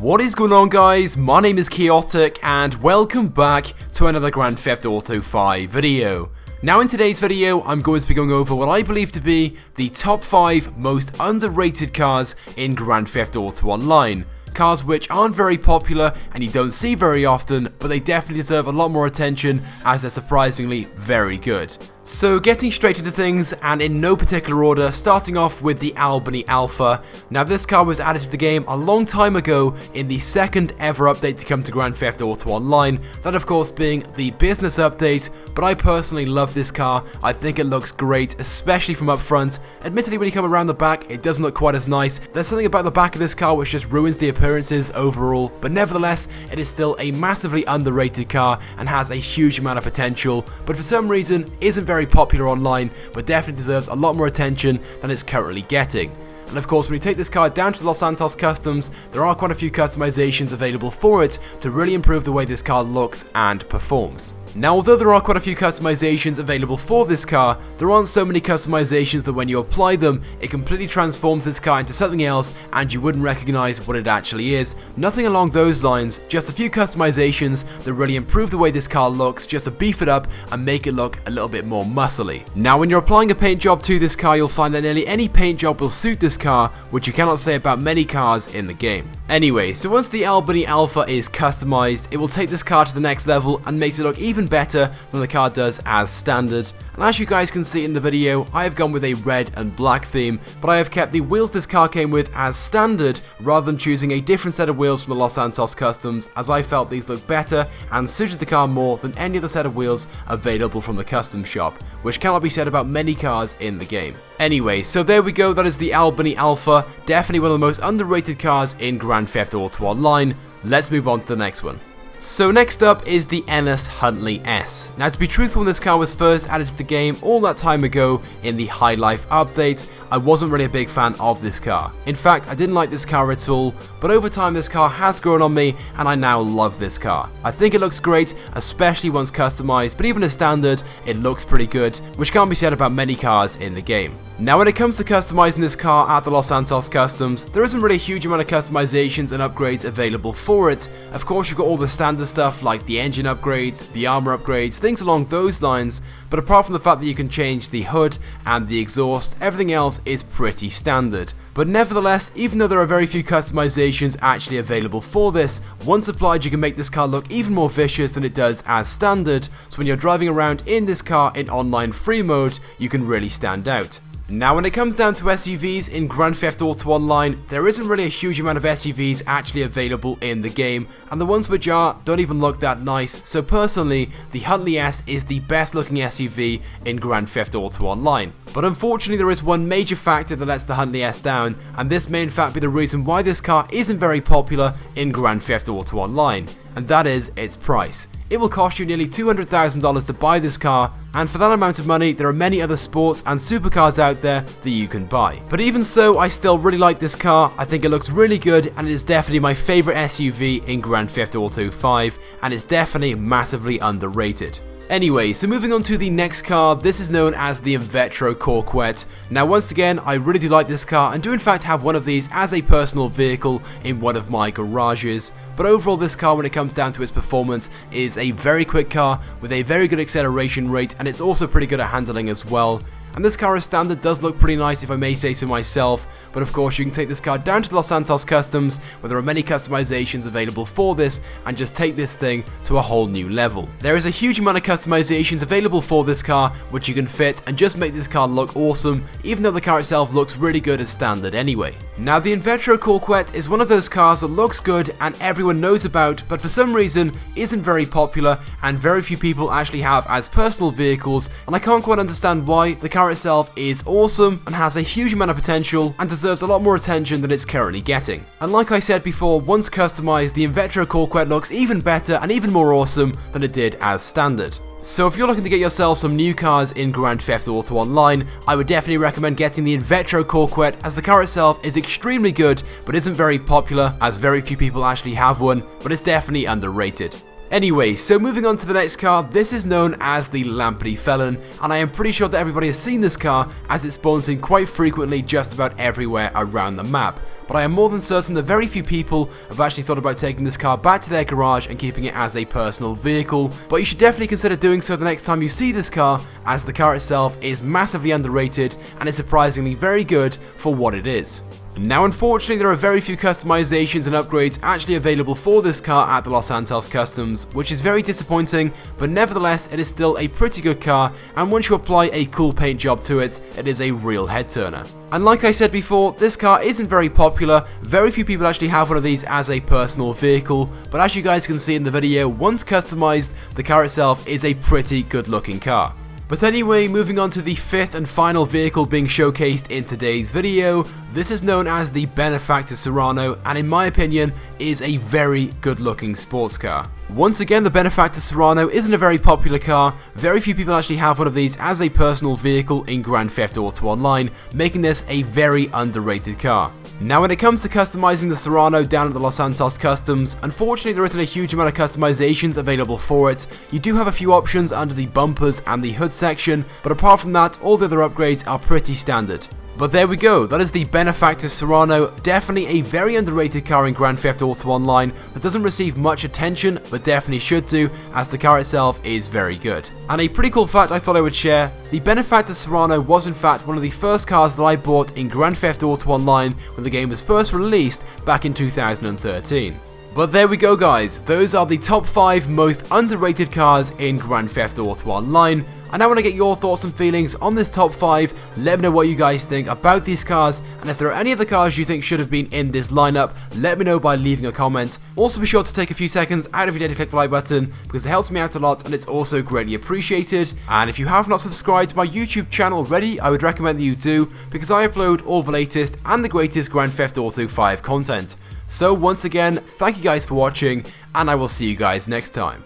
What is going on, guys? My name is Chaotic and welcome back to another Grand Theft Auto 5 video. Now in today's video I'm going to be going over what I believe to be the top 5 most underrated cars in Grand Theft Auto Online. Cars which aren't very popular and you don't see very often, but they definitely deserve a lot more attention as they're surprisingly very good. So getting straight into things, and in no particular order, starting off with the Albany Alpha. Now this car was added to the game a long time ago in the second ever update to come to Grand Theft Auto Online, that of course being the business update, but I personally love this car. I think it looks great, especially from up front. Admittedly, when you come around the back it doesn't look quite as nice. There's something about the back of this car which just ruins the appearances overall, but nevertheless it is still a massively underrated car and has a huge amount of potential, but for some reason isn't very popular online, but definitely deserves a lot more attention than it's currently getting. And of course, when you take this car down to the Los Santos Customs, there are quite a few customizations available for it to really improve the way this car looks and performs. Now, although there are quite a few customizations available for this car, there aren't so many customizations that when you apply them, it completely transforms this car into something else and you wouldn't recognize what it actually is. Nothing along those lines, just a few customizations that really improve the way this car looks, just to beef it up and make it look a little bit more muscly. Now, when you're applying a paint job to this car, you'll find that nearly any paint job will suit this car, which you cannot say about many cars in the game. Anyway, so once the Albany Alpha is customized, it will take this car to the next level and makes it look even better than the car does as standard. And as you guys can see in the video, I have gone with a red and black theme, but I have kept the wheels this car came with as standard rather than choosing a different set of wheels from the Los Santos Customs, as I felt these looked better and suited the car more than any other set of wheels available from the custom shop, which cannot be said about many cars in the game. Anyway, so there we go, that is the Albany Alpha, definitely one of the most underrated cars in Grand Theft Auto Online. Let's move on to the next one. So next up is the Ennis Huntley S. Now, to be truthful, when this car was first added to the game all that time ago in the High Life update, I wasn't really a big fan of this car. In fact, I didn't like this car at all, but over time this car has grown on me and I now love this car. I think it looks great, especially once customized, but even as standard, it looks pretty good, which can't be said about many cars in the game. Now, when it comes to customizing this car at the Los Santos Customs, there isn't really a huge amount of customizations and upgrades available for it. Of course, you've got all the standard stuff like the engine upgrades, the armor upgrades, things along those lines, but apart from the fact that you can change the hood and the exhaust, everything else is pretty standard. But nevertheless, even though there are very few customizations actually available for this, once applied you can make this car look even more vicious than it does as standard, so when you're driving around in this car in online free mode, you can really stand out. Now, when it comes down to SUVs in Grand Theft Auto Online, there isn't really a huge amount of SUVs actually available in the game, and the ones which are don't even look that nice, so personally, the Huntley S is the best looking SUV in Grand Theft Auto Online. But unfortunately there is one major factor that lets the Huntley S down, and this may in fact be the reason why this car isn't very popular in Grand Theft Auto Online, and that is its price. It will cost you nearly $200,000 to buy this car, and for that amount of money there are many other sports and supercars out there that you can buy. But even so, I still really like this car. I think it looks really good and it is definitely my favourite SUV in Grand Theft Auto 5, and it's definitely massively underrated. Anyway, so moving on to the next car, this is known as the Vette Corvette. Now once again, I really do like this car and do in fact have one of these as a personal vehicle in one of my garages. But overall this car, when it comes down to its performance, is a very quick car with a very good acceleration rate, and it's also pretty good at handling as well. And this car as standard does look pretty nice if I may say so myself, but of course you can take this car down to the Los Santos Customs where there are many customizations available for this and just take this thing to a whole new level. There is a huge amount of customizations available for this car which you can fit and just make this car look awesome, even though the car itself looks really good as standard anyway. Now, the Vette Corvette is one of those cars that looks good and everyone knows about, but for some reason isn't very popular and very few people actually have as personal vehicles, and I can't quite understand why. The car itself is awesome and has a huge amount of potential and deserves a lot more attention than it's currently getting. And like I said before, once customized, the Vette Corvette looks even better and even more awesome than it did as standard. So if you're looking to get yourself some new cars in Grand Theft Auto Online, I would definitely recommend getting the Vette Corvette, as the car itself is extremely good but isn't very popular as very few people actually have one, but it's definitely underrated. Anyway, so moving on to the next car, this is known as the Lampley Felon, and I am pretty sure that everybody has seen this car as it spawns in quite frequently just about everywhere around the map. but I am more than certain that very few people have actually thought about taking this car back to their garage and keeping it as a personal vehicle, but you should definitely consider doing so the next time you see this car, as the car itself is massively underrated and is surprisingly very good for what it is. Now unfortunately there are very few customizations and upgrades actually available for this car at the Los Santos Customs, which is very disappointing, but nevertheless it is still a pretty good car, and once you apply a cool paint job to it, it is a real head turner. And like I said before, this car isn't very popular, very few people actually have one of these as a personal vehicle, but as you guys can see in the video, once customized, the car itself is a pretty good looking car. But anyway, moving on to the fifth and final vehicle being showcased in today's video. This is known as the Benefactor Serano, and in my opinion is a very good looking sports car. Once again, the Benefactor Serano isn't a very popular car, very few people actually have one of these as a personal vehicle in Grand Theft Auto Online, making this a very underrated car. Now when it comes to customizing the Serano down at the Los Santos Customs, unfortunately there isn't a huge amount of customizations available for it. You do have a few options under the bumpers and the hood section, but apart from that, all the other upgrades are pretty standard. But there we go, that is the Benefactor Serano, definitely a very underrated car in Grand Theft Auto Online that doesn't receive much attention, but definitely should do, as the car itself is very good. And a pretty cool fact I thought I would share, the Benefactor Serano was in fact one of the first cars that I bought in Grand Theft Auto Online when the game was first released back in 2013. But there we go guys, those are the top 5 most underrated cars in Grand Theft Auto Online. And I want to get your thoughts and feelings on this top 5, let me know what you guys think about these cars, and if there are any other cars you think should have been in this lineup, let me know by leaving a comment. Also be sure to take a few seconds out of your day to click the like button, because it helps me out a lot and it's also greatly appreciated. And if you have not subscribed to my YouTube channel already, I would recommend that you do, because I upload all the latest and the greatest Grand Theft Auto 5 content. So once again, thank you guys for watching, and I will see you guys next time.